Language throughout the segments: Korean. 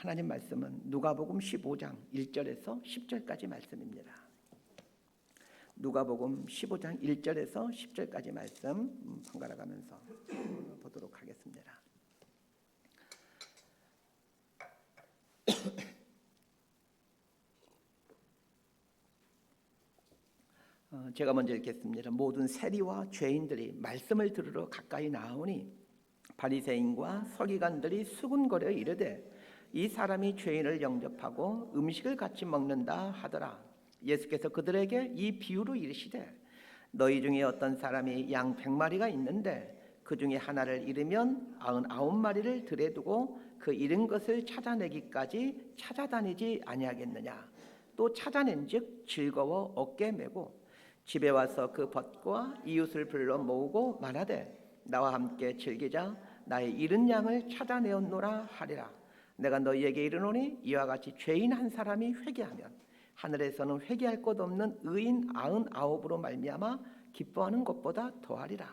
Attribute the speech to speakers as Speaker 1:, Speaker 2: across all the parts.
Speaker 1: 하나님 말씀은 누가복음 15장 1절에서 10절까지 말씀입니다. 누가복음 15장 1절에서 10절까지 말씀 번갈아 가면서 보도록 하겠습니다. 제가 먼저 읽겠습니다. 모든 세리와 죄인들이 말씀을 들으러 가까이 나오니 바리새인과 서기관들이 수군거려 이르되 이 사람이 죄인을 영접하고 음식을 같이 먹는다 하더라. 예수께서 그들에게 이 비유로 이르시되 너희 중에 어떤 사람이 양 100마리가 있는데 그 중에 하나를 잃으면 99마리를 들에 두고 그 잃은 것을 찾아내기까지 찾아다니지 아니하겠느냐. 또 찾아낸즉 즐거워 어깨 메고 집에 와서 그 벗과 이웃을 불러 모으고 말하되 나와 함께 즐기자. 나의 잃은 양을 찾아내었노라 하리라. 내가 너희에게 이르노니 이와 같이 죄인 한 사람이 회개하면 하늘에서는 회개할 것 없는 의인 99으로 말미암아 기뻐하는 것보다 더하리라.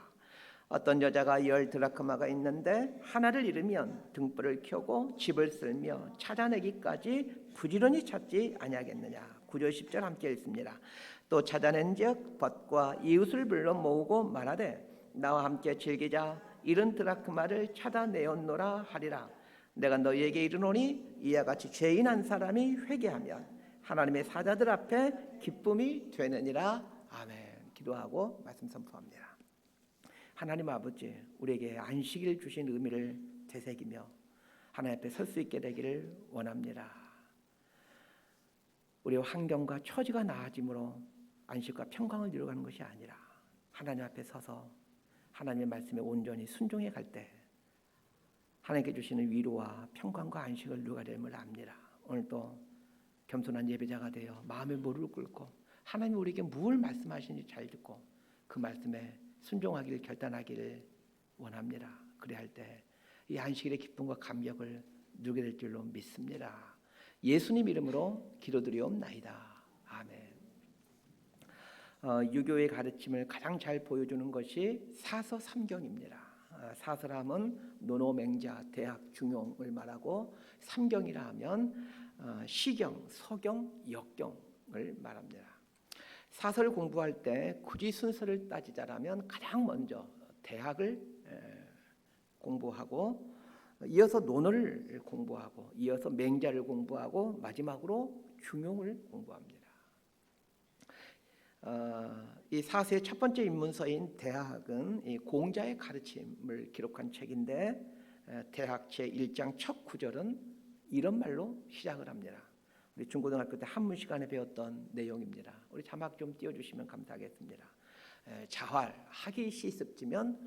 Speaker 1: 어떤 여자가 10 드라크마가 있는데 하나를 잃으면 등불을 켜고 집을 쓸며 찾아내기까지 부지런히 찾지 아니하겠느냐. 9절 10절 함께 읽습니다. 또 찾아낸즉 벗과 이웃을 불러 모으고 말하되 나와 함께 즐기자. 잃은 드라크마를 찾아내었노라 하리라. 내가 너희에게 이르노니 이와 같이 죄인 한 사람이 회개하면 하나님의 사자들 앞에 기쁨이 되느니라. 아멘. 기도하고 말씀 선포합니다. 하나님 아버지, 우리에게 안식일 주신 의미를 되새기며 하나님 앞에 설 수 있게 되기를 원합니다. 우리의 환경과 처지가 나아짐으로 안식과 평강을 이루어가는 것이 아니라 하나님 앞에 서서 하나님의 말씀에 온전히 순종해 갈 때 하나님께 주시는 위로와 평강과 안식을 누가 됨을 압니다. 오늘도 겸손한 예배자가 되어 마음의 무릎을 꿇고 하나님이 우리에게 무엇을 말씀하시는지 잘 듣고 그 말씀에 순종하기를 결단하기를 원합니다. 그래야 할 때 이 안식일의 기쁨과 감격을 누리게 될 줄로 믿습니다. 예수님 이름으로 기도드리옵나이다. 아멘. 유교의 가르침을 가장 잘 보여주는 것이 사서 삼경입니다. 사서라면 노노맹자, 대학, 중용을 말하고 삼경이라 하면 시경, 서경, 역경을 말합니다. 사서를 공부할 때 굳이 순서를 따지자라면 가장 먼저 대학을 공부하고 이어서 논어를 공부하고 이어서 맹자를 공부하고 마지막으로 중용을 공부합니다. 이 사서의 첫 번째 입문서인 대학은 이 공자의 가르침을 기록한 책인데 대학 제1장 첫 구절은 이런 말로 시작을 합니다. 우리 중고등학교 때 한문 시간에 배웠던 내용입니다. 우리 자막 좀 띄워주시면 감사하겠습니다. 자활 학이 시습지면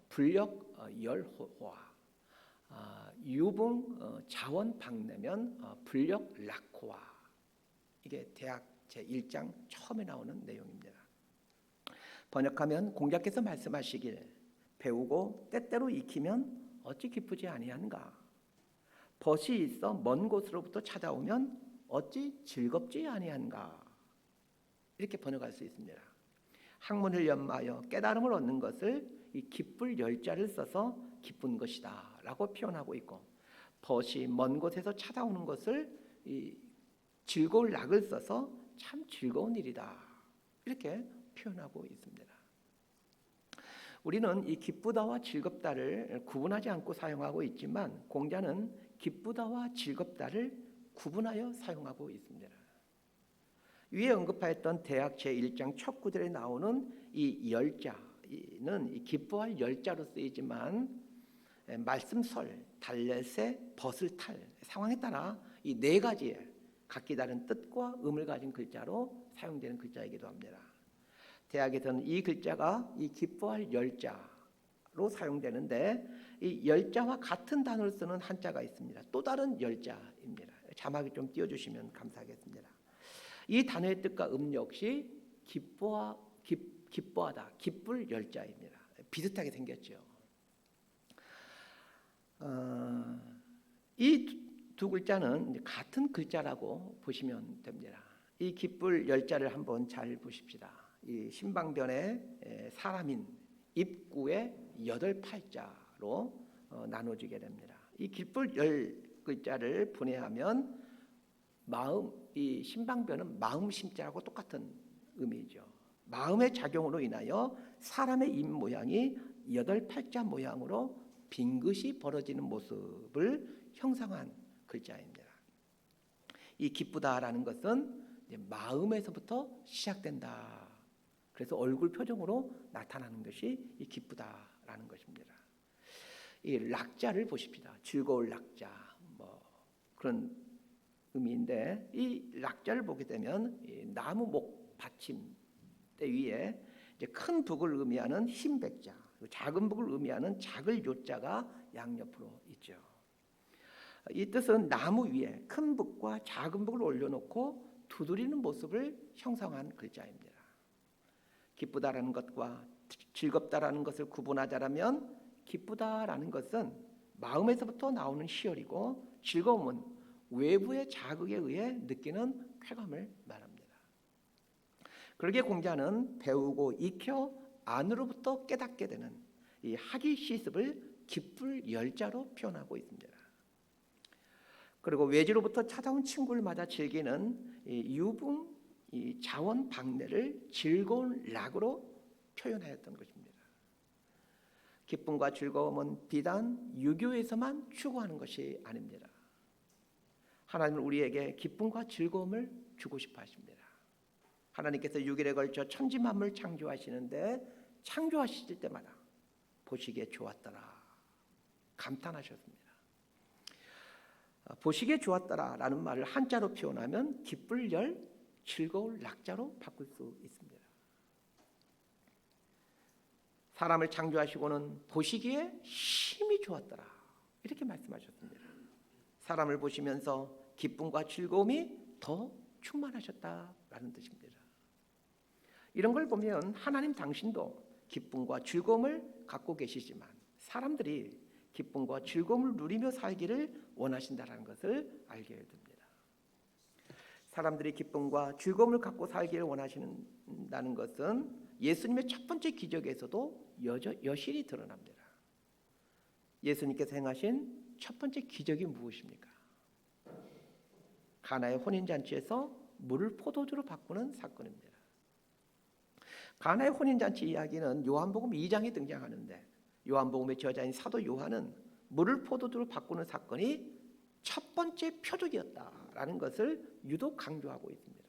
Speaker 1: 불력 열호화 유붕 자원 박내면 불력 락호화. 이게 대학 제1장 처음에 나오는 내용입니다. 번역하면 공자께서 말씀하시길 배우고 때때로 익히면 어찌 기쁘지 아니한가. 벗이 있어 먼 곳으로부터 찾아오면 어찌 즐겁지 아니한가. 이렇게 번역할 수 있습니다. 학문을 연마하여 깨달음을 얻는 것을 이 기쁠 열자를 써서 기쁜 것이다 라고 표현하고 있고, 벗이 먼 곳에서 찾아오는 것을 이 즐거울 락을 써서 참 즐거운 일이다 이렇게 표현하고 있습니다. 우리는 이 기쁘다와 즐겁다를 구분하지 않고 사용하고 있지만 공자는 기쁘다와 즐겁다를 구분하여 사용하고 있습니다. 위에 언급하였던 대학 제1장 첫 구절에 나오는 이 열자는 이 기뻐할 열자로 쓰이지만 말씀설, 달렛의 벗을 탈 상황에 따라 이 네 가지의 각기 다른 뜻과 의미를 가진 글자로 사용되는 글자이기도 합니다. 대학에서는 이 글자가 이 기뻐할 열자로 사용되는데 이 열자와 같은 단어를 쓰는 한자가 있습니다. 또 다른 열자입니다. 자막을 좀 띄워주시면 감사하겠습니다. 이 단어의 뜻과 의미 역시 기뻐하다, 기쁠 열자입니다. 비슷하게 생겼죠. 이 두 글자는 같은 글자라고 보시면 됩니다. 이 기쁠 열자를 한번 잘 보십시다. 이 신방변의 사람인 입구의 8팔자로 나눠지게 됩니다. 이 기쁠 글자를 분해하면 마음, 이 신방변은 마음 심자하고 똑같은 의미죠. 마음의 작용으로 인하여 사람의 입 모양이 8팔자 모양으로 빙긋이 벌어지는 모습을 형상한 글자입니다. 이 기쁘다라는 것은 마음에서부터 시작된다. 그래서 얼굴 표정으로 나타나는 것이 이 기쁘다라는 것입니다. 이 락자를 보십시다. 즐거울 락자, 뭐 그런 의미인데, 이 락자를 보게 되면 이 나무 목 받침대 위에 이제 큰 북을 의미하는 흰 백자, 작은 북을 의미하는 작을 요자가 양옆으로 있죠. 이 뜻은 나무 위에 큰 북과 작은 북을 올려놓고 두드리는 모습을 형성한 글자입니다. 기쁘다라는 것과 즐겁다라는 것을 구분하자면, 기쁘다라는 것은 마음에서부터 나오는 희열이고, 즐거움은 외부의 자극에 의해 느끼는 쾌감을 말합니다. 그러기에 공자는 배우고 익혀 안으로부터 깨닫게 되는 이 학이 시습을 기쁠 열자로 표현하고 있습니다. 그리고 외지로부터 찾아온 친구를 맞아 즐기는 이 유붕, 이 자원 방내를 즐거운 락으로 표현하였던 것입니다. 기쁨과 즐거움은 비단 유교에서만 추구하는 것이 아닙니다. 하나님은 우리에게 기쁨과 즐거움을 주고 싶어 하십니다. 하나님께서 6일에 걸쳐 천지 만물을 창조하시는데, 창조하실 때마다 보시기에 좋았더라 감탄하셨습니다. 보시기에 좋았더라라는 말을 한자로 표현하면 기쁠 열, 즐거울 락자로 바꿀 수 있습니다. 사람을 창조하시고는 보시기에 심히 좋았더라 이렇게 말씀하셨습니다. 사람을 보시면서 기쁨과 즐거움이 더 충만하셨다라는 뜻입니다. 이런 걸 보면 하나님 당신도 기쁨과 즐거움을 갖고 계시지만, 사람들이 기쁨과 즐거움을 누리며 살기를 원하신다는 것을 알게 됩니다. 사람들이 기쁨과 즐거움을 갖고 살기를 원하신다는 것은 예수님의 첫 번째 기적에서도 여실히 드러납니다. 예수님께서 행하신 첫 번째 기적이 무엇입니까? 가나의 혼인잔치에서 물을 포도주로 바꾸는 사건입니다. 가나의 혼인잔치 이야기는 요한복음 2장에 등장하는데, 요한복음의 저자인 사도 요한은 물을 포도주로 바꾸는 사건이 첫 번째 표적이었다라는 것을 유독 강조하고 있습니다.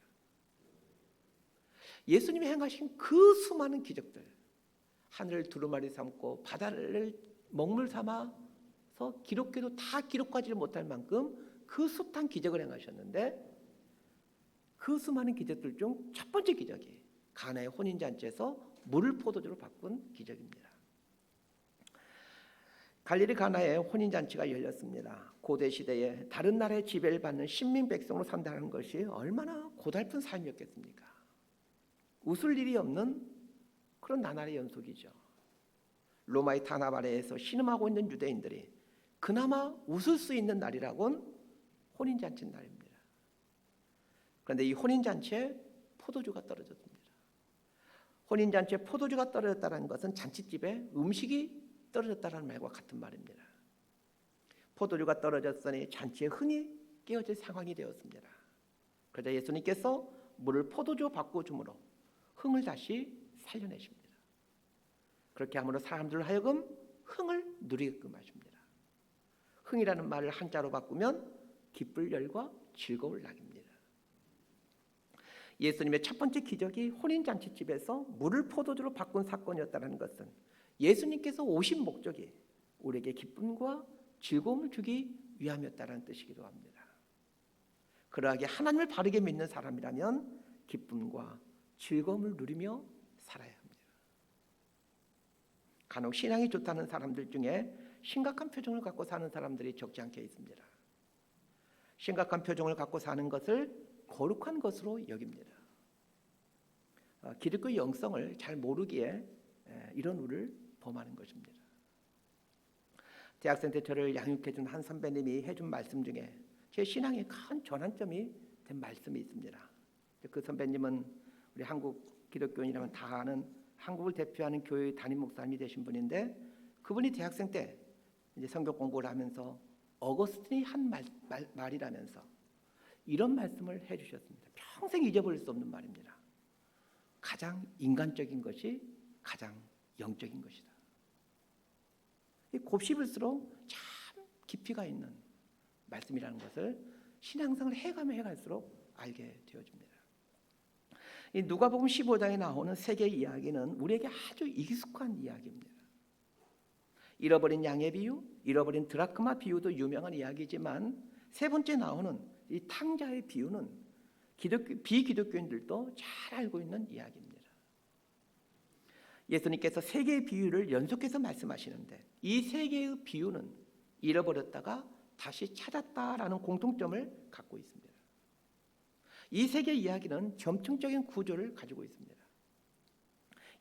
Speaker 1: 예수님이 행하신 그 수많은 기적들, 하늘을 두루마리 삼고 바다를 먹물 삼아서 기록해도 다 기록하지 못할 만큼 그 숱한 기적을 행하셨는데, 그 수많은 기적들 중 첫 번째 기적이 가나의 혼인잔치에서 물을 포도주로 바꾼 기적입니다. 갈릴리 가나의 혼인잔치가 열렸습니다. 고대 시대에 다른 나라의 지배를 받는 신민 백성으로 산다는 것이 얼마나 고달픈 삶이었겠습니까? 웃을 일이 없는 그런 나날의 연속이죠. 로마의 탄압 아래에서 신음하고 있는 유대인들이 그나마 웃을 수 있는 날이라곤 혼인잔치 날입니다. 그런데 이 혼인잔치에 포도주가 떨어졌습니다. 혼인잔치에 포도주가 떨어졌다는 것은 잔치집에 음식이 떨어졌다는 말과 같은 말입니다. 포도주가 떨어졌으니 잔치의 흥이 깨어질 상황이 되었습니다. 그러자 예수님께서 물을 포도주로 바꿔줌으로 흥을 다시 살려내십니다. 그렇게 함으로 사람들 하여금 흥을 누리게끔 하십니다. 흥이라는 말을 한자로 바꾸면 기쁠 열과 즐거울 낙입니다. 예수님의 첫 번째 기적이 혼인잔치집에서 물을 포도주로 바꾼 사건이었다는 것은 예수님께서 오신 목적이 우리에게 기쁨과 즐거움을 주기 위함이었다는 뜻이기도 합니다. 그러하게 하나님을 바르게 믿는 사람이라면 기쁨과 즐거움을 누리며 살아야 합니다. 간혹 신앙이 좋다는 사람들 중에 심각한 표정을 갖고 사는 사람들이 적지 않게 있습니다. 심각한 표정을 갖고 사는 것을 거룩한 것으로 여깁니다. 기독교 영성을 잘 모르기에 이런 우를 범하는 것입니다. 대학생 때 저를 양육해준 한 선배님이 해준 말씀 중에 제 신앙의 큰 전환점이 된 말씀이 있습니다. 그 선배님은 우리 한국 기독교인이라면 다 아는 한국을 대표하는 교회 담임 목사님이 되신 분인데, 그분이 대학생 때 이제 성경 공부를 하면서 어거스틴이 한 말이라면서 이런 말씀을 해주셨습니다. 평생 잊어버릴 수 없는 말입니다. 가장 인간적인 것이 가장 영적인 것이다. 곱씹을수록 참 깊이가 있는 말씀이라는 것을 신앙생활을 해가면 해갈수록 알게 되어집니다. 이 누가복음 15장에 나오는 세계 이야기는 우리에게 아주 익숙한 이야기입니다. 잃어버린 양의 비유, 잃어버린 드라크마 비유도 유명한 이야기지만 세 번째 나오는 이 탕자의 비유는 비기독교인들도 잘 알고 있는 이야기입니다. 예수님께서 세 개의 비유를 연속해서 말씀하시는데 이 세 개의 비유는 잃어버렸다가 다시 찾았다라는 공통점을 갖고 있습니다. 이 세 개의 이야기는 점층적인 구조를 가지고 있습니다.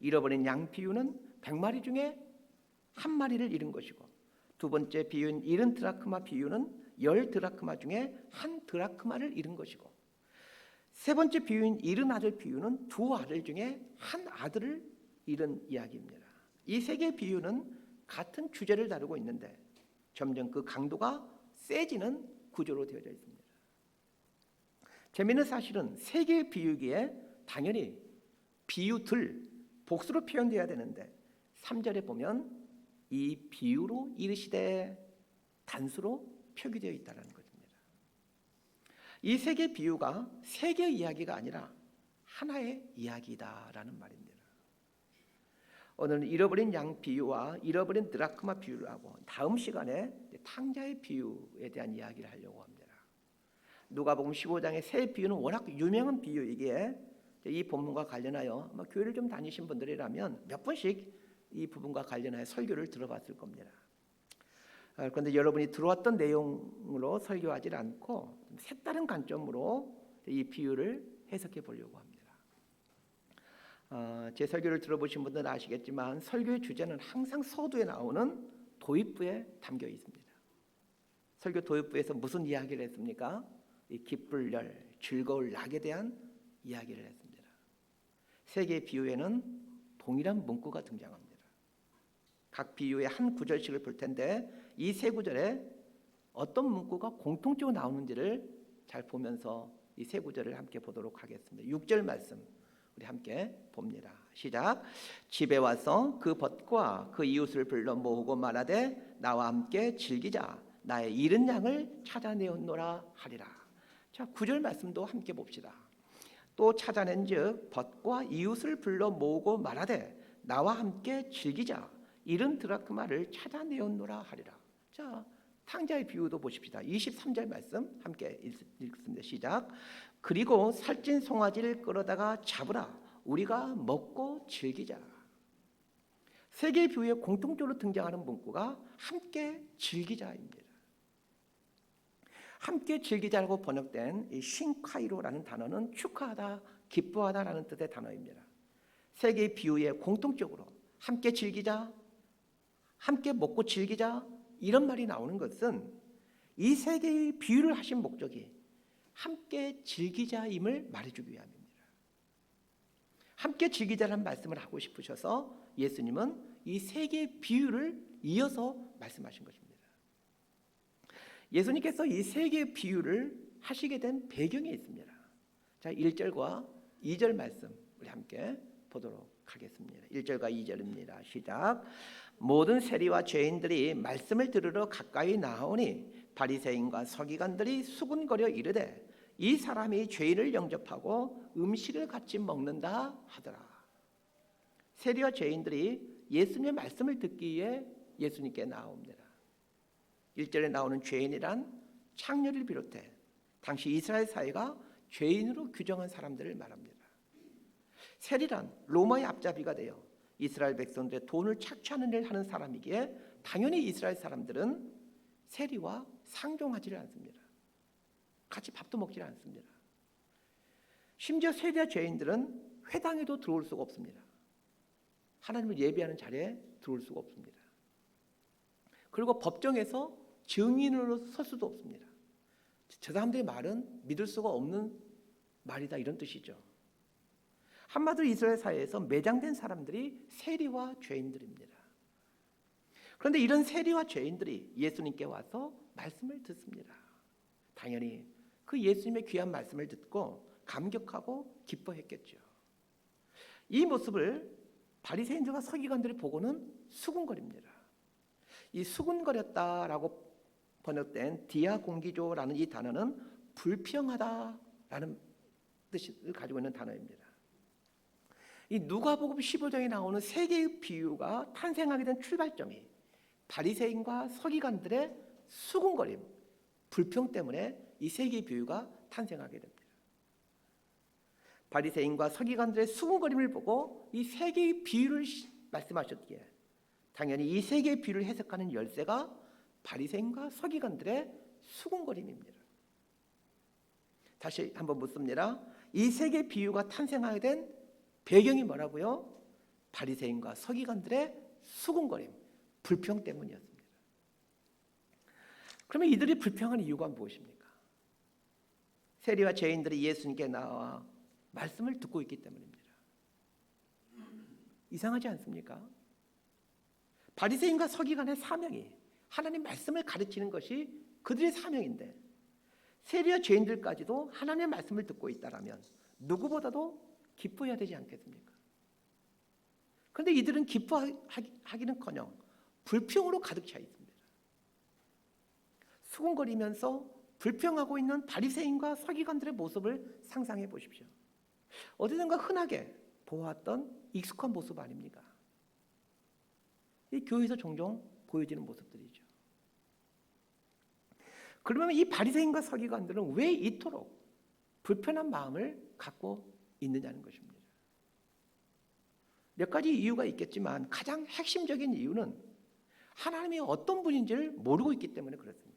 Speaker 1: 잃어버린 양 비유는 100마리 중에 한 마리를 잃은 것이고, 두 번째 비유인 잃은 드라크마 비유는 10드라크마 중에 한 드라크마를 잃은 것이고, 세 번째 비유인 잃은 아들 비유는 두 아들 중에 한 아들을 잃은 이야기입니다. 이 세 개의 비유는 같은 주제를 다루고 있는데 점점 그 강도가 세지는 구조로 되어져 있습니다. 재미있는 사실은 세 개의 비유기에 당연히 비유들 복수로 표현되어야 되는데 3절에 보면 이 비유로 이르시되 단수로 표기되어 있다는 것입니다. 이 세 개의 비유가 세 개의 이야기가 아니라 하나의 이야기다라는 말입니다. 오늘은 잃어버린 양 비유와 잃어버린 드라크마 비유를 하고 다음 시간에 탕자의 비유에 대한 이야기를 하려고 합니다. 누가복음 15장의 세 비유는 워낙 유명한 비유이기에 이 본문과 관련하여 교회를 좀 다니신 분들이라면 몇 번씩 이 부분과 관련하여 설교를 들어봤을 겁니다. 그런데 여러분이 들어왔던 내용으로 설교하지 않고 색다른 관점으로 이 비유를 해석해 보려고 합니다. 제 설교를 들어보신 분들은 아시겠지만 설교의 주제는 항상 서두에 나오는 도입부에 담겨 있습니다. 설교 도입부에서 무슨 이야기를 했습니까? 이 기쁠 열, 즐거울 낙에 대한 이야기를 했습니다. 세 개의 비유에는 동일한 문구가 등장합니다. 각 비유의 한 구절씩을 볼 텐데 이 세 구절에 어떤 문구가 공통적으로 나오는지를 잘 보면서 이 세 구절을 함께 보도록 하겠습니다. 6절 말씀 우리 함께 봅니다. 시작. 집에 와서 그 벗과 그 이웃을 불러 모으고 말하되 나와 함께 즐기자. 나의 잃은 양을 찾아내었노라 하리라. 자, 9절 말씀도 함께 봅시다. 또 찾아낸즉 벗과 이웃을 불러 모으고 말하되 나와 함께 즐기자. 잃은 드라크마를 찾아내었노라 하리라. 자, 탕자의 비유도 보십시다. 23절 말씀 함께 읽습니다. 시작. 그리고 살찐 송아지를 끌어다가 잡으라. 우리가 먹고 즐기자. 세 개의 비유에 공통적으로 등장하는 문구가 함께 즐기자입니다. 함께 즐기자라고 번역된 이 쉰카이로라는 단어는 축하하다, 기뻐하다라는 뜻의 단어입니다. 세 개의 비유에 공통적으로 함께 즐기자, 함께 먹고 즐기자 이런 말이 나오는 것은 이 세 개의 비유를 하신 목적이 함께 즐기자임을 말해주기 위함입니다. 함께 즐기자라는 말씀을 하고 싶으셔서 예수님은 이 세 개의 비유를 이어서 말씀하신 것입니다. 예수님께서 이 세 개의 비유를 하시게 된 배경이 있습니다. 자, 1절과 2절 말씀 우리 함께 보도록 하겠습니다. 1절과 2절입니다. 시작. 모든 세리와 죄인들이 말씀을 들으러 가까이 나오니 바리새인과 서기관들이 수군거려 이르되 이 사람이 죄인을 영접하고 음식을 같이 먹는다 하더라. 세리와 죄인들이 예수님의 말씀을 듣기 위해 예수님께 나옵니다. 1절에 나오는 죄인이란 창녀를 비롯해 당시 이스라엘 사회가 죄인으로 규정한 사람들을 말합니다. 세리란 로마의 앞잡이가 되어 이스라엘 백성들의 돈을 착취하는 일을 하는 사람이기에 당연히 이스라엘 사람들은 세리와 상종하지를 않습니다. 같이 밥도 먹지 않습니다. 심지어 세리와 죄인들은 회당에도 들어올 수가 없습니다. 하나님을 예배하는 자리에 들어올 수가 없습니다. 그리고 법정에서 증인으로 설 수도 없습니다. 저 사람들의 말은 믿을 수가 없는 말이다 이런 뜻이죠. 한마디로 이스라엘 사회에서 매장된 사람들이 세리와 죄인들입니다. 그런데 이런 세리와 죄인들이 예수님께 와서 말씀을 듣습니다. 당연히 그 예수님의 귀한 말씀을 듣고 감격하고 기뻐했겠죠. 이 모습을 바리새인들과 서기관들이 보고는 수군거립니다. 이 수군거렸다라고 번역된 디아공기조라는 이 단어는 불평하다라는 뜻을 가지고 있는 단어입니다. 이 누가복음 15장에 나오는 세 개의 비유가 탄생하게 된 출발점이 바리새인과 서기관들의 수군거림, 불평 때문에 이 세 개의 비유가 탄생하게 됩니다. 바리새인과 서기관들의 수군거림을 보고 이 세 개의 비유를 말씀하셨기에 당연히 이 세 개의 비유를 해석하는 열쇠가 바리새인과 서기관들의 수군거림입니다. 다시 한번 묻습니다. 이 세 개의 비유가 탄생하게 된 배경이 뭐라고요? 바리새인과 서기관들의 수군거림, 불평 때문이었습니다. 그러면 이들이 불평한 이유가 무엇입니까? 세리와 죄인들이 예수님께 나와 말씀을 듣고 있기 때문입니다. 이상하지 않습니까? 바리새인과 서기관의 사명이 하나님 말씀을 가르치는 것이 그들의 사명인데 세리와 죄인들까지도 하나님의 말씀을 듣고 있다라면 누구보다도 기뻐해야 되지 않겠습니까? 그런데 이들은 기뻐하기는커녕 불평으로 가득 차 있습니다. 수군거리면서 불평하고 있는 바리새인과 서기관들의 모습을 상상해 보십시오. 어디든가 흔하게 보았던 익숙한 모습 아닙니까? 이 교회에서 종종 보여지는 모습들이죠. 그러면 이 바리새인과 서기관들은 왜 이토록 불편한 마음을 갖고 있느냐는 것입니다. 몇 가지 이유가 있겠지만 가장 핵심적인 이유는 하나님이 어떤 분인지를 모르고 있기 때문에 그렇습니다.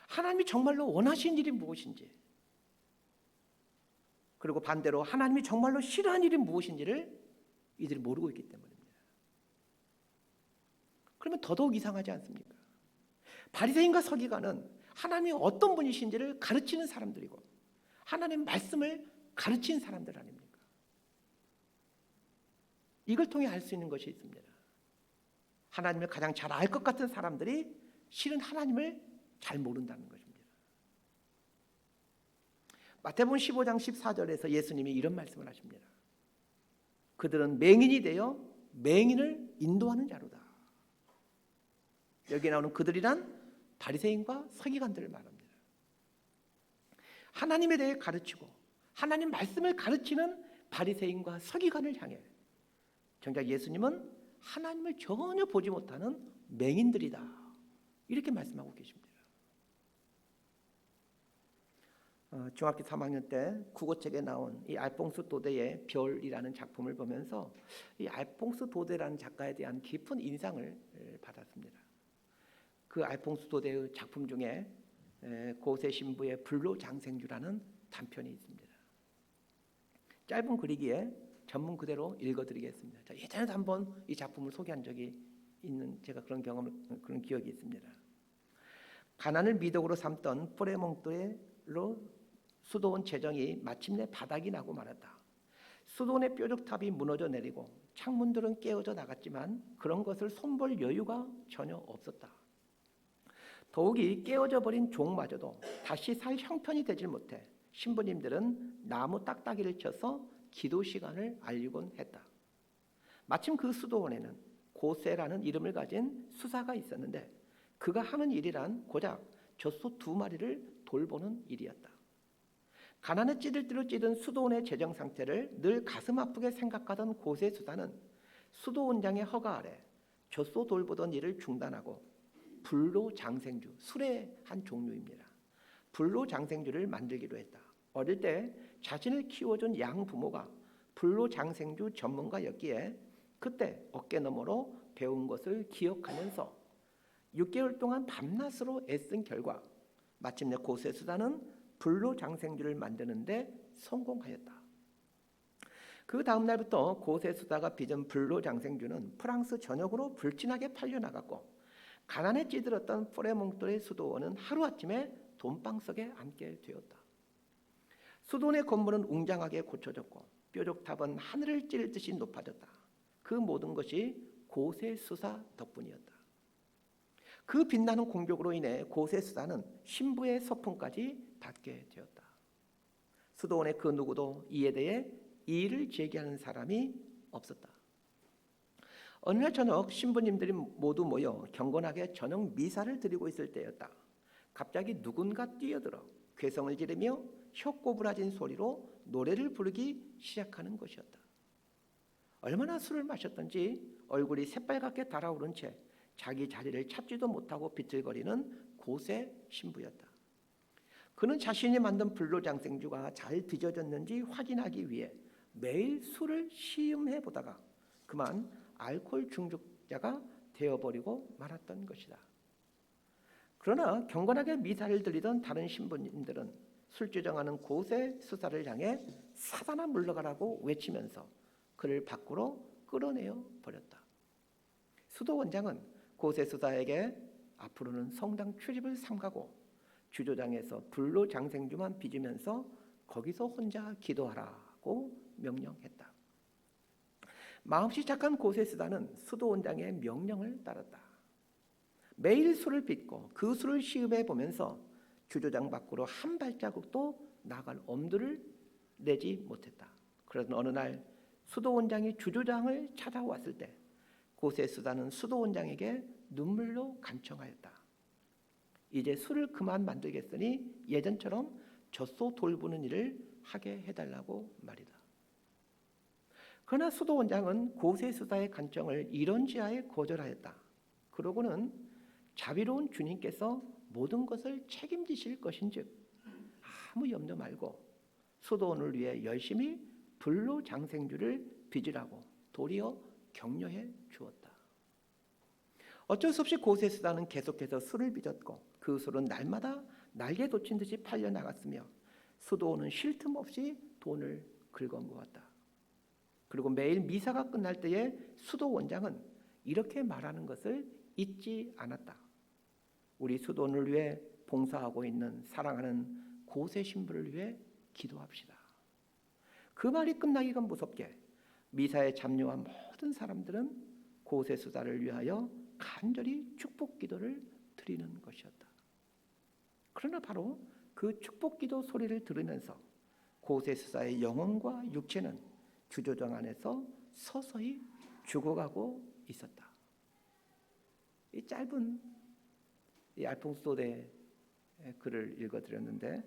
Speaker 1: 하나님이 정말로 원하시는 일이 무엇인지, 그리고 반대로 하나님이 정말로 싫어하는 일이 무엇인지를 이들이 모르고 있기 때문입니다. 그러면 더더욱 이상하지 않습니까? 바리새인과 서기관은 하나님이 어떤 분이신지를 가르치는 사람들이고 하나님 말씀을 가르치는 사람들 아닙니까? 이걸 통해 알 수 있는 것이 있습니다. 하나님을 가장 잘 알 것 같은 사람들이 실은 하나님을 잘 모른다는 것입니다. 마태복음 15장 14절에서 예수님이 이런 말씀을 하십니다. 그들은 맹인이 되어 맹인을 인도하는 자로다. 여기 나오는 그들이란 바리새인과 서기관들을 말합니다. 하나님에 대해 가르치고 하나님 말씀을 가르치는 바리새인과 서기관을 향해 정작 예수님은 하나님을 전혀 보지 못하는 맹인들이다. 이렇게 말씀하고 계십니다. 중학교 3학년 때 국어책에 나온 이 알퐁스 도데의 별이라는 작품을 보면서 이 알퐁스 도데라는 작가에 대한 깊은 인상을 받았습니다. 그 알퐁스 도데의 작품 중에 고세 신부의 불로장생주라는 단편이 있습니다. 짧은 글이기에 전문 그대로 읽어드리겠습니다. 자, 예전에도 한번 이 작품을 소개한 적이 있는 제가 그런 기억이 있습니다. 가난을 미덕으로 삼던 포레몽토로 수도원 재정이 마침내 바닥이 나고 말았다. 수도원의 뾰족탑이 무너져 내리고 창문들은 깨어져 나갔지만 그런 것을 손볼 여유가 전혀 없었다. 더욱이 깨어져 버린 종마저도 다시 살 형편이 되질 못해 신부님들은 나무 딱따기를 쳐서 기도 시간을 알리곤 했다. 마침 그 수도원에는 고세라는 이름을 가진 수사가 있었는데 그가 하는 일이란 고작 젖소 2마리를 돌보는 일이었다. 가난에 찌들찌들 찌든 수도원의 재정 상태를 늘 가슴 아프게 생각하던 고세 수사는 수도원장의 허가 아래 젖소 돌보던 일을 중단하고 불로장생주, 술의 한 종류입니다. 불로장생주를 만들기로 했다. 어릴 때 자신을 키워준 양 부모가 불로장생주 전문가였기에 그때 어깨너머로 배운 것을 기억하면서 6개월 동안 밤낮으로 애쓴 결과 마침내 고세 수사는 불로장생주를 만드는데 성공하였다. 그 다음 날부터 고세 수사가 빚은 불로장생주는 프랑스 전역으로 불진하게 팔려나갔고 가난에 찌들었던 포레몽토의 수도원은 하루아침에 돈방석에 앉게 되었다. 수도원의 건물은 웅장하게 고쳐졌고 뾰족탑은 하늘을 찌를 듯이 높아졌다. 그 모든 것이 고세 수사 덕분이었다. 그 빛나는 공격으로 인해 고세 수사는 신부의 서풍까지 받게 되었다. 수도원의 그 누구도 이에 대해 이의를 제기하는 사람이 없었다. 어느 날 저녁 신부님들이 모두 모여 경건하게 저녁 미사를 드리고 있을 때였다. 갑자기 누군가 뛰어들어 괴성을 지르며 혀꼬부라진 소리로 노래를 부르기 시작하는 것이었다. 얼마나 술을 마셨던지 얼굴이 새빨갛게 달아오른 채 자기 자리를 찾지도 못하고 비틀거리는 고세 신부였다. 그는 자신이 만든 불로장생주가 잘 빚어졌는지 확인하기 위해 매일 술을 시음해 보다가 그만 알코올 중독자가 되어버리고 말았던 것이다. 그러나 경건하게 미사를 드리던 다른 신부님들은 술주정하는 고세 수사를 향해 사단아 물러가라고 외치면서 그를 밖으로 끌어내어 버렸다. 수도 원장은 고세 수사에게 앞으로는 성당 출입을 삼가고 주조장에서 불로 장생주만 빚으면서 거기서 혼자 기도하라고 명령했다. 마음씨 착한 고세 수사는 수도 원장의 명령을 따랐다. 매일 술을 빚고 그 술을 시음해 보면서 주조장 밖으로 한 발자국도 나갈 엄두를 내지 못했다. 그러던 어느 날 수도 원장이 주조장을 찾아왔을 때 고세 수사는 수도 원장에게 눈물로 간청하였다. 이제 술을 그만 만들겠으니 예전처럼 젖소 돌보는 일을 하게 해달라고 말이다. 그러나 수도 원장은 고세 수사의 간청을 이런지하에 거절하였다. 그러고는 자비로운 주님께서 모든 것을 책임지실 것인즉 아무 염려 말고 수도원을 위해 열심히 불로 장생주를 빚으라고 도리어 격려해 주었다. 어쩔 수 없이 고세 수사는 계속해서 술을 빚었고 그 술은 날마다 날개 돋친 듯이 팔려 나갔으며 수도원은 쉴 틈 없이 돈을 긁어모았다. 그리고 매일 미사가 끝날 때에 수도 원장은 이렇게 말하는 것을 잊지 않았다. 우리 수도원을 위해 봉사하고 있는 사랑하는 고세 신부를 위해 기도합시다. 그 말이 끝나기가 무섭게 미사에 참여한 모든 사람들은 고세 수사를 위하여 간절히 축복 기도를 드리는 것이었다. 그러나 바로 그 축복 기도 소리를 들으면서 고세 수사의 영혼과 육체는 주조장 안에서 서서히 죽어가고 있었다. 이 짧은 이 알퐁소의 글을 읽어드렸는데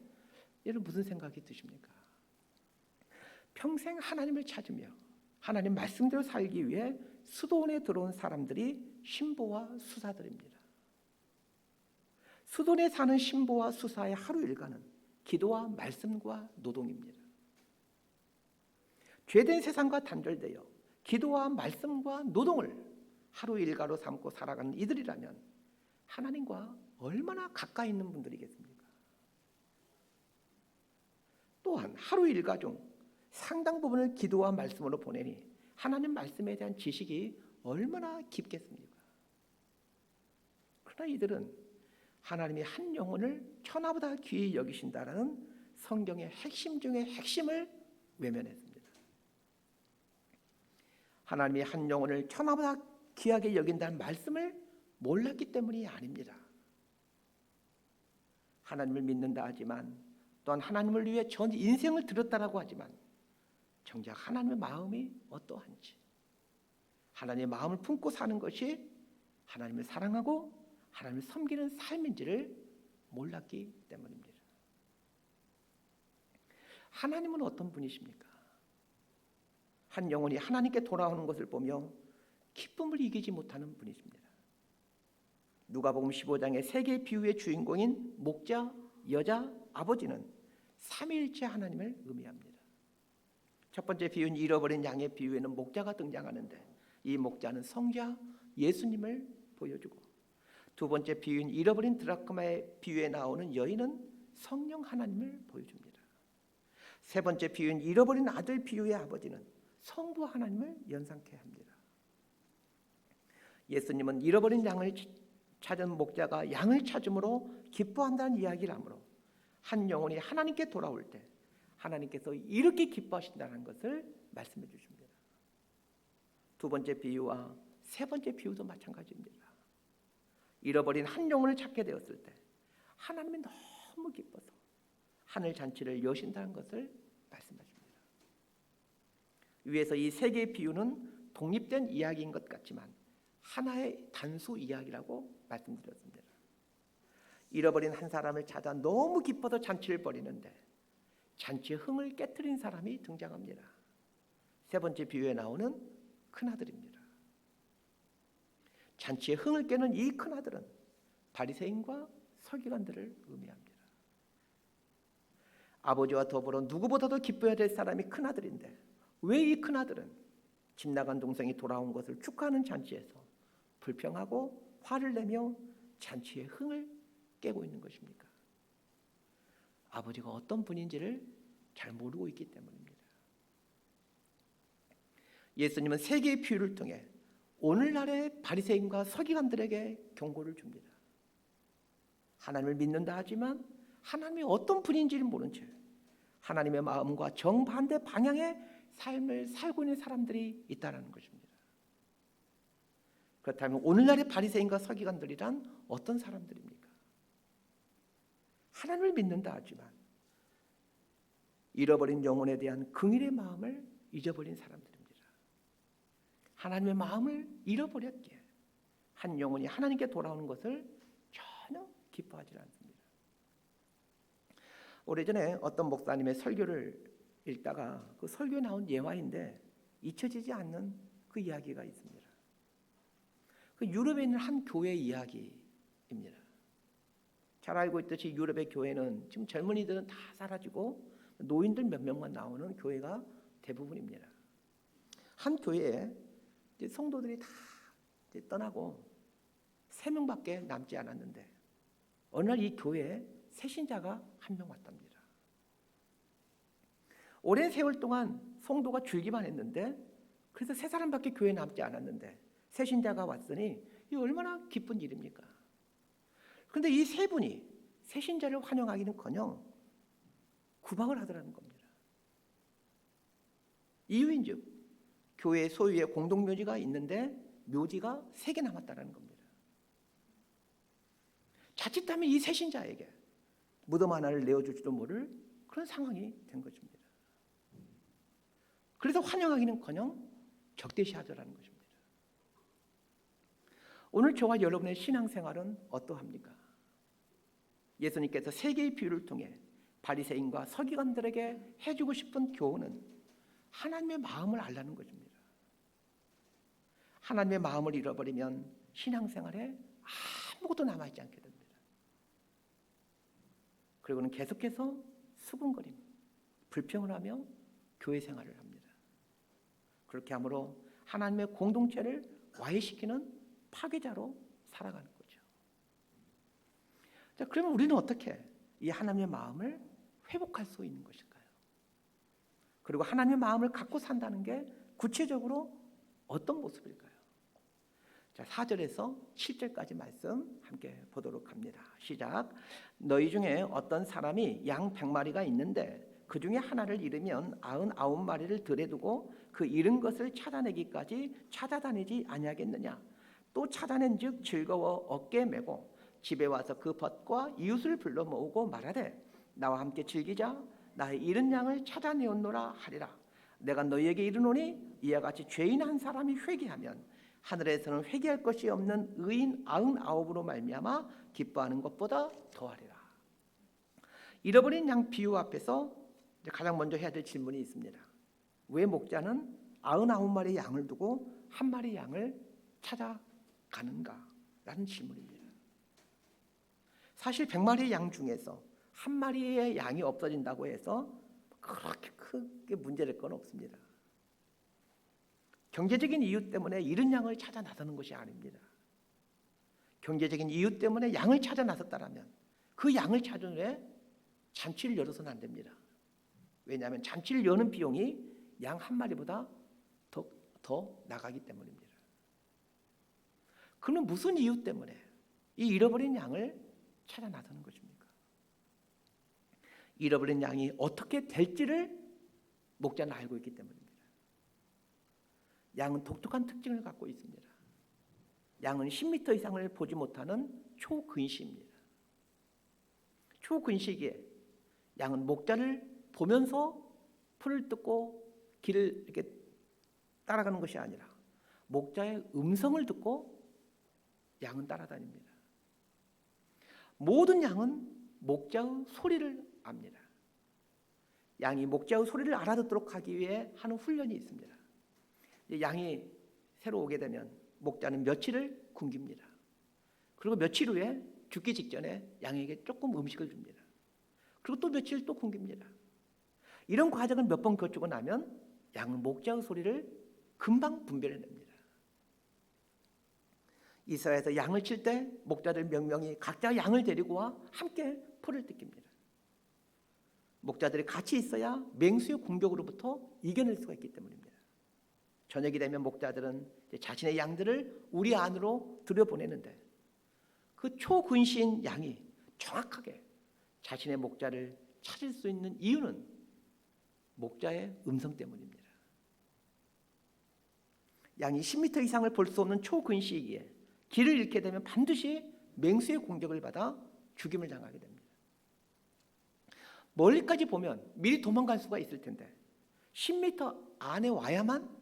Speaker 1: 여러분 무슨 생각이 드십니까? 평생 하나님을 찾으며 하나님 말씀대로 살기 위해 수도원에 들어온 사람들이 신부와 수사들입니다. 수도원에 사는 신부와 수사의 하루 일과는 기도와 말씀과 노동입니다. 죄된 세상과 단절되어 기도와 말씀과 노동을 하루 일과로 삼고 살아가는 이들이라면 하나님과 얼마나 가까이 있는 분들이겠습니까? 또한 하루 일과 중 상당 부분을 기도와 말씀으로 보내니 하나님 말씀에 대한 지식이 얼마나 깊겠습니까? 그러나 이들은 하나님이 한 영혼을 천하보다 귀히 여기신다라는 성경의 핵심 중의 핵심을 외면했습니다. 하나님이 한 영혼을 천하보다 귀하게 여긴다는 말씀을 몰랐기 때문이 아닙니다. 하나님을 믿는다 하지만 또한 하나님을 위해 전 인생을 드렸다라고 하지만 정작 하나님의 마음이 어떠한지 하나님의 마음을 품고 사는 것이 하나님을 사랑하고 하나님을 섬기는 삶인지를 몰랐기 때문입니다. 하나님은 어떤 분이십니까? 한 영혼이 하나님께 돌아오는 것을 보며 기쁨을 이기지 못하는 분이십니다. 누가복음 15장의 세 개의 비유의 주인공인 목자, 여자, 아버지는 삼위일체 하나님을 의미합니다. 첫 번째 비유는 잃어버린 양의 비유에는 목자가 등장하는데 이 목자는 성자 예수님을 보여주고 두 번째 비유인 잃어버린 드라크마의 비유에 나오는 여인은 성령 하나님을 보여줍니다. 세 번째 비유인 잃어버린 아들 비유의 아버지는 성부 하나님을 연상케 합니다. 예수님은 잃어버린 양을 찾은 목자가 양을 찾음으로 기뻐한다는 이야기를 하므로 한 영혼이 하나님께 돌아올 때 하나님께서 이렇게 기뻐하신다는 것을 말씀해 주십니다. 두 번째 비유와 세 번째 비유도 마찬가지입니다. 잃어버린 한 영혼을 찾게 되었을 때 하나님이 너무 기뻐서 하늘 잔치를 여신다는 것을 말씀하십니다. 위에서 이 세 개의 비유는 독립된 이야기인 것 같지만 하나의 단수 이야기라고 말씀드렸습니다. 잃어버린 한 사람을 찾아 너무 기뻐서 잔치를 벌이는데 잔치의 흥을 깨트린 사람이 등장합니다. 세 번째 비유에 나오는 큰아들입니다. 잔치의 흥을 깨는 이 큰아들은 바리새인과 서기관들을 의미합니다. 아버지와 더불어 누구보다도 기뻐해야 될 사람이 큰아들인데 왜 이 큰아들은 집 나간 동생이 돌아온 것을 축하하는 잔치에서 불평하고 화를 내며 잔치의 흥을 깨고 있는 것입니까? 아버지가 어떤 분인지를 잘 모르고 있기 때문입니다. 예수님은 세 개의 비유를 통해 오늘날의 바리새인과 서기관들에게 경고를 줍니다. 하나님을 믿는다 하지만 하나님이 어떤 분인지를 모른 채 하나님의 마음과 정반대 방향의 삶을 살고 있는 사람들이 있다는 것입니다. 그렇다면 오늘날의 바리새인과 서기관들이란 어떤 사람들입니까? 하나님을 믿는다 하지만 잃어버린 영혼에 대한 긍휼의 마음을 잊어버린 사람들입니다. 하나님의 마음을 잃어버렸기에 한 영혼이 하나님께 돌아오는 것을 전혀 기뻐하지 않습니다. 오래전에 어떤 목사님의 설교를 읽다가 그 설교에 나온 예화인데 잊혀지지 않는 그 이야기가 있습니다. 그 유럽에 있는 한 교회 이야기입니다. 잘 알고 있듯이 유럽의 교회는 지금 젊은이들은 다 사라지고 노인들 몇 명만 나오는 교회가 대부분입니다. 한 교회에 성도들이 다 떠나고 3명밖에 남지 않았는데 어느 날 이 교회에 새신자가 한 명 왔답니다. 오랜 세월 동안 성도가 줄기만 했는데 그래서 3사람밖에 교회에 남지 않았는데 새신자가 왔으니 이 얼마나 기쁜 일입니까? 그런데 이 3분이 새신자를 환영하기는커녕 구박을 하더라는 겁니다. 이유인즉 교회 소유의 공동묘지가 있는데 묘지가 3개 남았다는 겁니다. 자칫하면 이 새신자에게 무덤 하나를 내어줄지도 모를 그런 상황이 된 것입니다. 그래서 환영하기는커녕 적대시하더라는 것입니다. 오늘 저와 여러분의 신앙생활은 어떠합니까? 예수님께서 3개의 비유를 통해 바리새인과 서기관들에게 해주고 싶은 교훈은 하나님의 마음을 알라는 것입니다. 하나님의 마음을 잃어버리면 신앙생활에 아무것도 남아있지 않게 됩니다. 그리고는 계속해서 수군거리며 불평을 하며 교회 생활을 합니다. 그렇게 함으로 하나님의 공동체를 와해시키는 파괴자로 살아가는 거죠. 자, 그러면 우리는 어떻게 이 하나님의 마음을 회복할 수 있는 것일까요? 그리고 하나님의 마음을 갖고 산다는 게 구체적으로 어떤 모습일까요? 자, 4절에서 7절까지 말씀 함께 보도록 합니다. 시작. 너희 중에 어떤 사람이 양 100마리가 있는데 그 중에 하나를 잃으면 99마리를 들에 두고 그 잃은 것을 찾아내기까지 찾아다니지 아니하겠느냐? 또 찾아낸즉 즐거워 어깨에 메고 집에 와서 그 벗과 이웃을 불러 모으고 말하되 나와 함께 즐기자. 나의 잃은 양을 찾아내었노라 하리라. 내가 너희에게 이르노니 이와 같이 죄인 한 사람이 회개하면 하늘에서는 회개할 것이 없는 의인 99으로 말미암아 기뻐하는 것보다 더하리라. 잃어버린 양 비유 앞에서 가장 먼저 해야 될 질문이 있습니다. 왜 목자는 99마리의 양을 두고 한 마리 양을 찾아가는가? 라는 질문입니다. 사실 100마리의 양 중에서 한 마리의 양이 없어진다고 해서 그렇게 크게 문제될 건 없습니다. 경제적인 이유 때문에 잃은 양을 찾아 나서는 것이 아닙니다. 경제적인 이유 때문에 양을 찾아 나섰다라면 그 양을 찾은 후에 잔치를 열어서는 안 됩니다. 왜냐하면 잔치를 여는 비용이 양 한 마리보다 더 나가기 때문입니다. 그는 무슨 이유 때문에 이 잃어버린 양을 찾아 나서는 것입니까? 잃어버린 양이 어떻게 될지를 목자는 알고 있기 때문입니다. 양은 독특한 특징을 갖고 있습니다. 양은 10m 이상을 보지 못하는 초근시입니다. 초근시기에 양은 목자를 보면서 풀을 뜯고 길을 이렇게 따라가는 것이 아니라 목자의 음성을 듣고 양은 따라다닙니다. 모든 양은 목자의 소리를 압니다. 양이 목자의 소리를 알아듣도록 하기 위해 하는 훈련이 있습니다. 양이 새로 오게 되면 목자는 며칠을 굶깁니다. 그리고 며칠 후에 죽기 직전에 양에게 조금 음식을 줍니다. 그리고 또 며칠 또 굶깁니다. 이런 과정을 몇 번 거치고 나면 양은 목자의 소리를 금방 분별해냅니다. 이스라엘에서 양을 칠 때 목자들 몇 명이 각자 양을 데리고 와 함께 풀을 뜯깁니다. 목자들이 같이 있어야 맹수의 공격으로부터 이겨낼 수가 있기 때문입니다. 저녁이 되면 목자들은 자신의 양들을 우리 안으로 들여보내는데 그 초근시인 양이 정확하게 자신의 목자를 찾을 수 있는 이유는 목자의 음성 때문입니다. 양이 10m 이상을 볼 수 없는 초근시이기에 길을 잃게 되면 반드시 맹수의 공격을 받아 죽임을 당하게 됩니다. 멀리까지 보면 미리 도망갈 수가 있을 텐데 10m 안에 와야만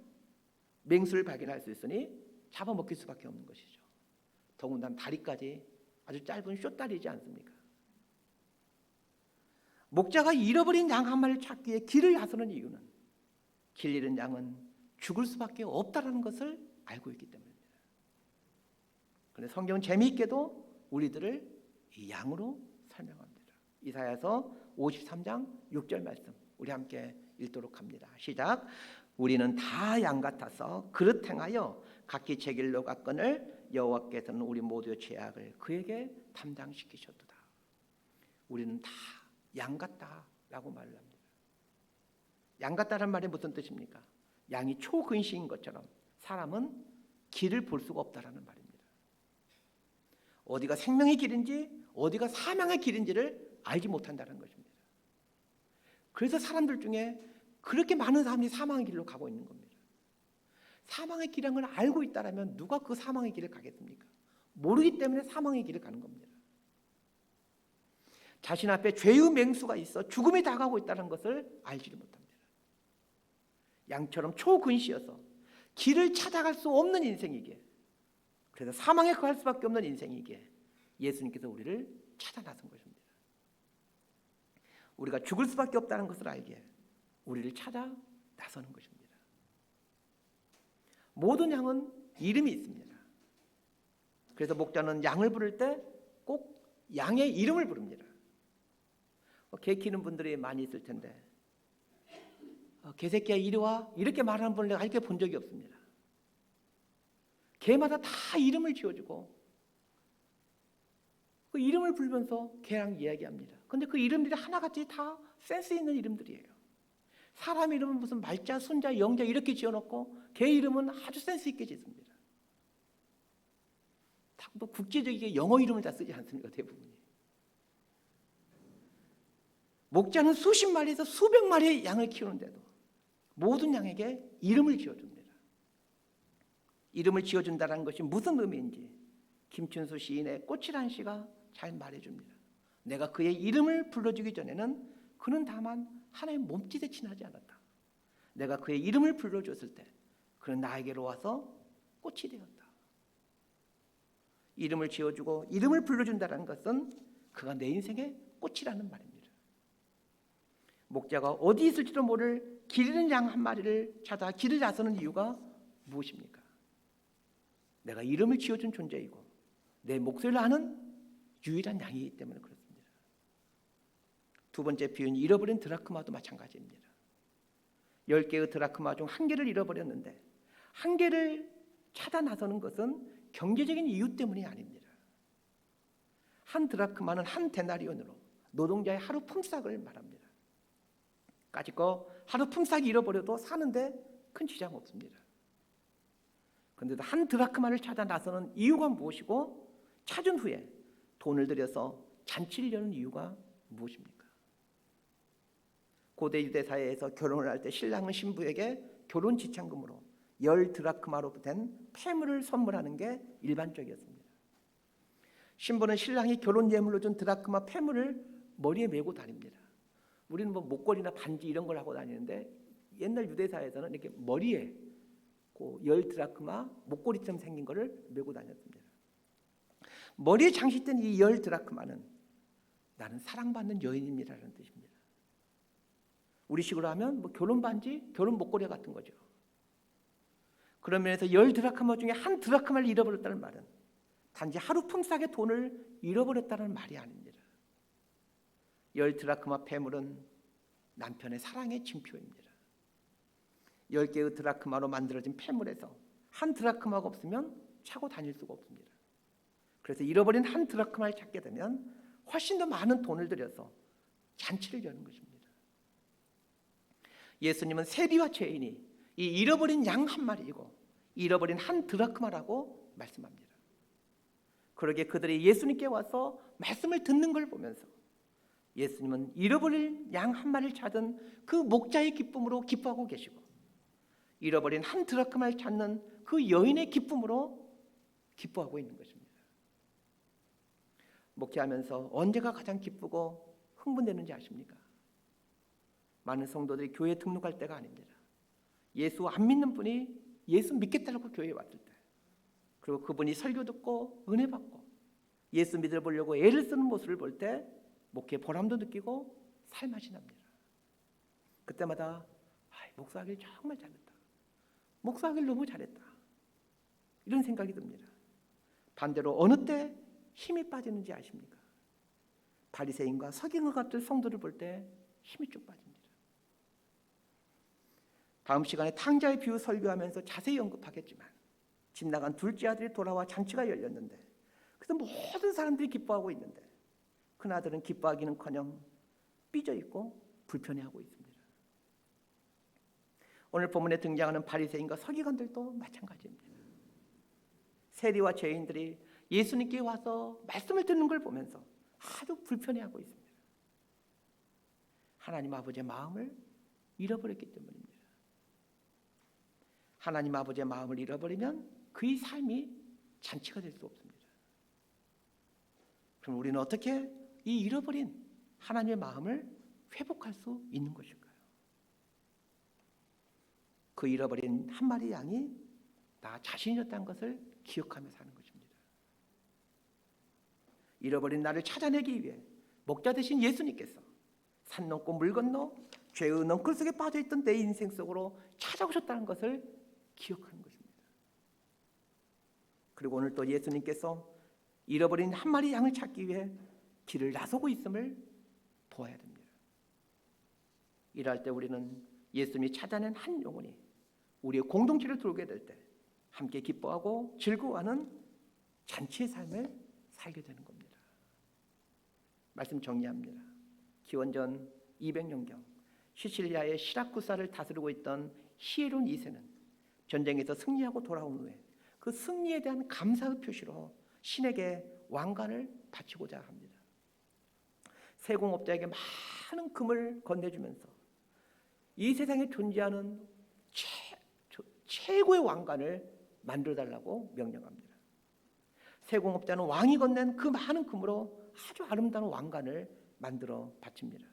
Speaker 1: 맹수를 발견할 수 있으니 잡아먹힐 수밖에 없는 것이죠. 더군다나 다리까지 아주 짧은 숏다리지 않습니까? 목자가 잃어버린 양 한 마리를 찾기 위해 길을 나서는 이유는 길 잃은 양은 죽을 수밖에 없다는 것을 알고 있기 때문입니다. 그런데 성경은 재미있게도 우리들을 이 양으로 설명합니다. 이사야서 53장 6절 말씀 우리 함께 읽도록 합니다. 시작. 우리는 다 양 같아서 그릇 행하여 각기 제 길로 갔거늘 여호와께서는 우리 모두의 죄악을 그에게 담당시키셨도다. 우리는 다 양 같다라고 말을 합니다. 양 같다는 말이 무슨 뜻입니까? 양이 초근시인 것처럼 사람은 길을 볼 수가 없다라는 말입니다. 어디가 생명의 길인지 어디가 사망의 길인지를 알지 못한다는 것입니다. 그래서 사람들 중에 그렇게 많은 사람이 사망의 길로 가고 있는 겁니다. 사망의 길이라는 걸 알고 있다면 누가 그 사망의 길을 가겠습니까? 모르기 때문에 사망의 길을 가는 겁니다. 자신 앞에 죄의 맹수가 있어 죽음이 다가오고 있다는 것을 알지를 못합니다. 양처럼 초근시여서 길을 찾아갈 수 없는 인생이기에, 그래서 사망에 거할 수밖에 없는 인생이기에 예수님께서 우리를 찾아 나선 것입니다. 우리가 죽을 수밖에 없다는 것을 알기에 우리를 찾아 나서는 것입니다. 모든 양은 이름이 있습니다. 그래서 목자는 양을 부를 때 꼭 양의 이름을 부릅니다. 개 키우는 분들이 많이 있을 텐데 개새끼야 이리 와 이렇게 말하는 분을 내가 이렇게 본 적이 없습니다. 개마다 다 이름을 지어주고 그 이름을 부르면서 개랑 이야기합니다. 근데 그 이름들이 하나같이 다 센스 있는 이름들이에요. 사람 이름은 무슨 말자, 순자, 영자 이렇게 지어놓고 개 이름은 아주 센스 있게 짓습니다. 뭐 국제적이게 영어 이름을 다 쓰지 않습니까? 대부분이. 목자는 수십 마리에서 수백 마리의 양을 키우는데도 모든 양에게 이름을 지어줍니다. 이름을 지어준다는 것이 무슨 의미인지 김춘수 시인의 꽃이란 시가 잘 말해줍니다. 내가 그의 이름을 불러주기 전에는 그는 다만 하나의 몸짓에 지나지 않았다. 내가 그의 이름을 불러줬을 때 그는 나에게로 와서 꽃이 되었다. 이름을 지어주고 이름을 불러준다는 것은 그가 내 인생의 꽃이라는 말입니다. 목자가 어디 있을지도 모를 길 잃은 양 한 마리를 찾아 길을 나서는 이유가 무엇입니까? 내가 이름을 지어준 존재이고 내 목소리를 아는 유일한 양이기 때문에 그렇습니다. 두 번째 비유는 잃어버린 드라크마도 마찬가지입니다. 10개의 드라크마 중 한 개를 잃어버렸는데 한 개를 찾아 나서는 것은 경제적인 이유 때문이 아닙니다. 한 드라크마는 한 데나리온으로 노동자의 하루 품삯을 말합니다. 까짓거 하루 품삯이 잃어버려도 사는데 큰 지장 없습니다. 그런데도 한 드라크마를 찾아 나서는 이유가 무엇이고 찾은 후에 돈을 들여서 잔치를 여는 이유가 무엇입니까? 고대 유대 사회에서 결혼을 할 때 신랑은 신부에게 결혼 지참금으로 10드라크마로 된 폐물을 선물하는 게 일반적이었습니다. 신부는 신랑이 결혼 예물로 준 드라크마 폐물을 머리에 메고 다닙니다. 우리는 뭐 목걸이나 반지 이런 걸 하고 다니는데 옛날 유대사에서는 이렇게 머리에 그 10드라크마 목걸이처럼 생긴 거를 메고 다녔습니다. 머리에 장식된 이 10드라크마는 나는 사랑받는 여인입니다라는 뜻입니다. 우리식으로 하면 뭐 결혼 반지, 결혼 목걸이 같은 거죠. 그런 면에서 10드라크마 중에 한 드라크마를 잃어버렸다는 말은 단지 하루 품삯의 돈을 잃어버렸다는 말이 아닙니다. 10드라크마 폐물은 남편의 사랑의 징표입니다. 10개의 드라크마로 만들어진 폐물에서 한 드라크마가 없으면 차고 다닐 수가 없습니다. 그래서 잃어버린 한 드라크마를 찾게 되면 훨씬 더 많은 돈을 들여서 잔치를 여는 것입니다. 예수님은 세리와 죄인이 이 잃어버린 양 한 마리이고 잃어버린 한 드라크마라고 말씀합니다. 그러게 그들이 예수님께 와서 말씀을 듣는 걸 보면서 예수님은 잃어버린 양 한 마리를 찾은 그 목자의 기쁨으로 기뻐하고 계시고 잃어버린 한 드라크마를 찾는 그 여인의 기쁨으로 기뻐하고 있는 것입니다. 목회하면서 언제가 가장 기쁘고 흥분되는지 아십니까? 많은 성도들이 교회에 등록할 때가 아닙니다. 예수 안 믿는 분이 예수 믿겠다고 교회에 왔을 때, 그리고 그분이 설교 듣고 은혜 받고 예수 믿어보려고 애를 쓰는 모습을 볼 때 목회 보람도 느끼고 살맛이 납니다. 그때마다 목사하길 정말 잘했다, 목사하길 너무 잘했다, 이런 생각이 듭니다. 반대로 어느 때 힘이 빠지는지 아십니까? 바리새인과 서기관 같은 성도를 볼 때 힘이 쭉 빠집니다. 다음 시간에 탕자의 비유 설교하면서 자세히 언급하겠지만 집 나간 둘째 아들이 돌아와 잔치가 열렸는데 그래서 모든 사람들이 기뻐하고 있는데 큰 아들은 기뻐하기는커녕 삐져있고 불편해하고 있습니다. 오늘 본문에 등장하는 바리새인과 서기관들도 마찬가지입니다. 세리와 죄인들이 예수님께 와서 말씀을 듣는 걸 보면서 아주 불편해하고 있습니다. 하나님 아버지의 마음을 잃어버렸기 때문입니다. 하나님 아버지의 마음을 잃어버리면 그의 삶이 잔치가 될 수 없습니다. 그럼 우리는 어떻게 이 잃어버린 하나님의 마음을 회복할 수 있는 것일까요? 그 잃어버린 한 마리 양이 나 자신이었다는 것을 기억하며 사는 것입니다. 잃어버린 나를 찾아내기 위해 목자 되신 예수님께서 산 넘고 물 건너 죄의 넝쿨 속에 빠져있던 내 인생 속으로 찾아오셨다는 것을 기억하는 것입니다. 그리고 오늘 또 예수님께서 잃어버린 한 마리 양을 찾기 위해 길을 나서고 있음을 보아야 됩니다. 이럴 때 우리는 예수님이 찾아낸 한 영혼이 우리의 공동체를 돌게 될 때 함께 기뻐하고 즐거워하는 잔치의 삶을 살게 되는 겁니다. 말씀 정리합니다. 기원전 200년경 시칠리아의 시라쿠사를 다스리고 있던 히에론 2세는 전쟁에서 승리하고 돌아온 후에 그 승리에 대한 감사의 표시로 신에게 왕관을 바치고자 합니다. 세공업자에게 많은 금을 건네주면서 이 세상에 존재하는 최고의 왕관을 만들어달라고 명령합니다. 세공업자는 왕이 건넨 그 많은 금으로 아주 아름다운 왕관을 만들어 바칩니다.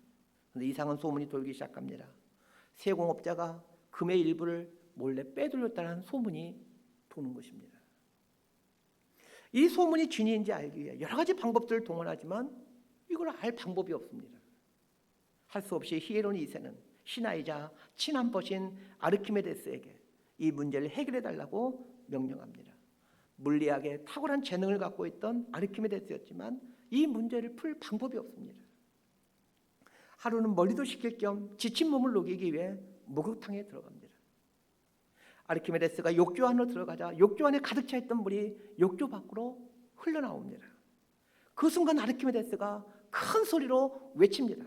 Speaker 1: 그런데 이상한 소문이 돌기 시작합니다. 세공업자가 금의 일부를 몰래 빼돌렸다는 소문이 도는 것입니다. 이 소문이 진위인지 알기 위해 여러 가지 방법들을 동원하지만 이걸 알 방법이 없습니다. 할 수 없이 히에론 2세는 신하이자 친한버신 아르키메데스에게 이 문제를 해결해 달라고 명령합니다. 물리학에 탁월한 재능을 갖고 있던 아르키메데스였지만 이 문제를 풀 방법이 없습니다. 하루는 머리도 식힐 겸 지친 몸을 녹이기 위해 목욕탕에 들어갑니다. 아르키메데스가 욕조 안으로 들어가자 욕조 안에 가득 차 있던 물이 욕조 밖으로 흘러나옵니다. 그 순간 아르키메데스가 큰 소리로 외칩니다.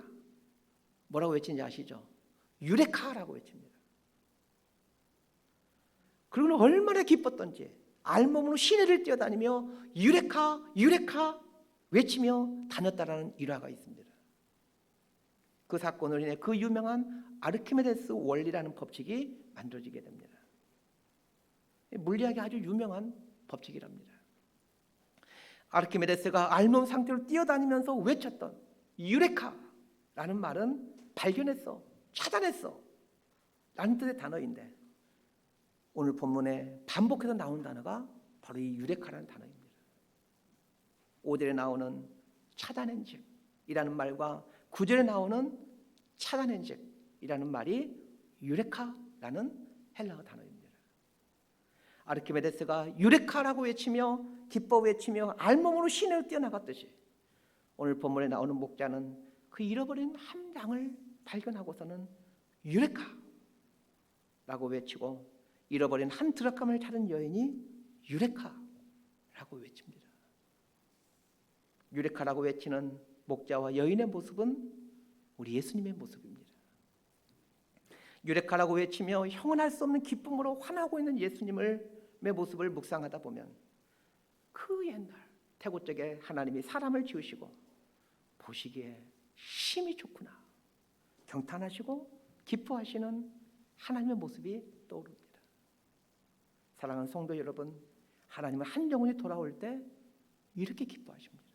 Speaker 1: 뭐라고 외치는지 아시죠? 유레카라고 외칩니다. 그리고는 얼마나 기뻤던지 알몸으로 시내를 뛰어다니며 유레카 유레카 외치며 다녔다라는 일화가 있습니다. 그 사건으로 인해 그 유명한 아르키메데스 원리라는 법칙이 만들어지게 됩니다. 물리학이 아주 유명한 법칙이랍니다. 아르키메데스가 알몸 상태로 뛰어다니면서 외쳤던 유레카라는 말은 발견했어, 찾아냈어 라는 뜻의 단어인데, 오늘 본문에 반복해서 나온 단어가 바로 이 유레카라는 단어입니다. 5절에 나오는 찾아낸 즉이라는 말과 9절에 나오는 찾아낸 즉이라는 말이 유레카라는 헬라어 단어입니다. 아르키메데스가 유레카라고 외치며 기뻐 외치며 알몸으로 시내로 뛰어나갔듯이, 오늘 본문에 나오는 목자는 그 잃어버린 한 양을 발견하고서는 유레카라고 외치고, 잃어버린 한 드라크마를 찾은 여인이 유레카라고 외칩니다. 유레카라고 외치는 목자와 여인의 모습은 우리 예수님의 모습입니다. 유레카라고 외치며 형언할 수 없는 기쁨으로 환하고 있는 예수님의 모습을 묵상하다 보면, 그 옛날 태고적에 하나님이 사람을 지으시고 보시기에 심히 좋구나, 경탄하시고 기뻐하시는 하나님의 모습이 떠오릅니다. 사랑하는 성도 여러분, 하나님은 한 영혼이 돌아올 때 이렇게 기뻐하십니다.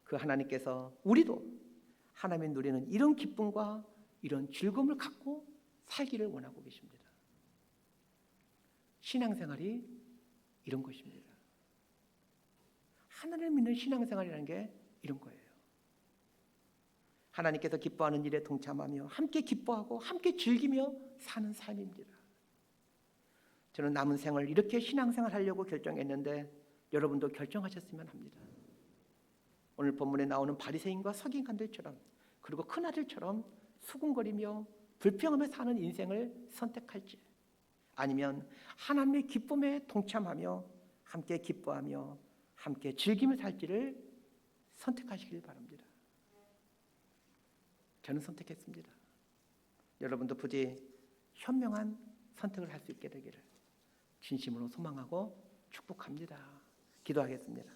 Speaker 1: 그 하나님께서 우리도 하나님이 누리는 이런 기쁨과 이런 즐거움을 갖고 살기를 원하고 계십니다. 신앙생활이 이런 것입니다. 하나님을 믿는 신앙생활이라는 게 이런 거예요. 하나님께서 기뻐하는 일에 동참하며 함께 기뻐하고 함께 즐기며 사는 삶입니다. 저는 남은 생을 이렇게 신앙생활 하려고 결정했는데, 여러분도 결정하셨으면 합니다. 오늘 본문에 나오는 바리새인과 서기관들처럼, 그리고 큰아들처럼 수군거리며 불평하며 사는 인생을 선택할지, 아니면 하나님의 기쁨에 동참하며 함께 기뻐하며 함께 즐기며 살지를 선택하시길 바랍니다. 저는 선택했습니다. 여러분도 부디 현명한 선택을 할 수 있게 되기를 진심으로 소망하고 축복합니다. 기도하겠습니다.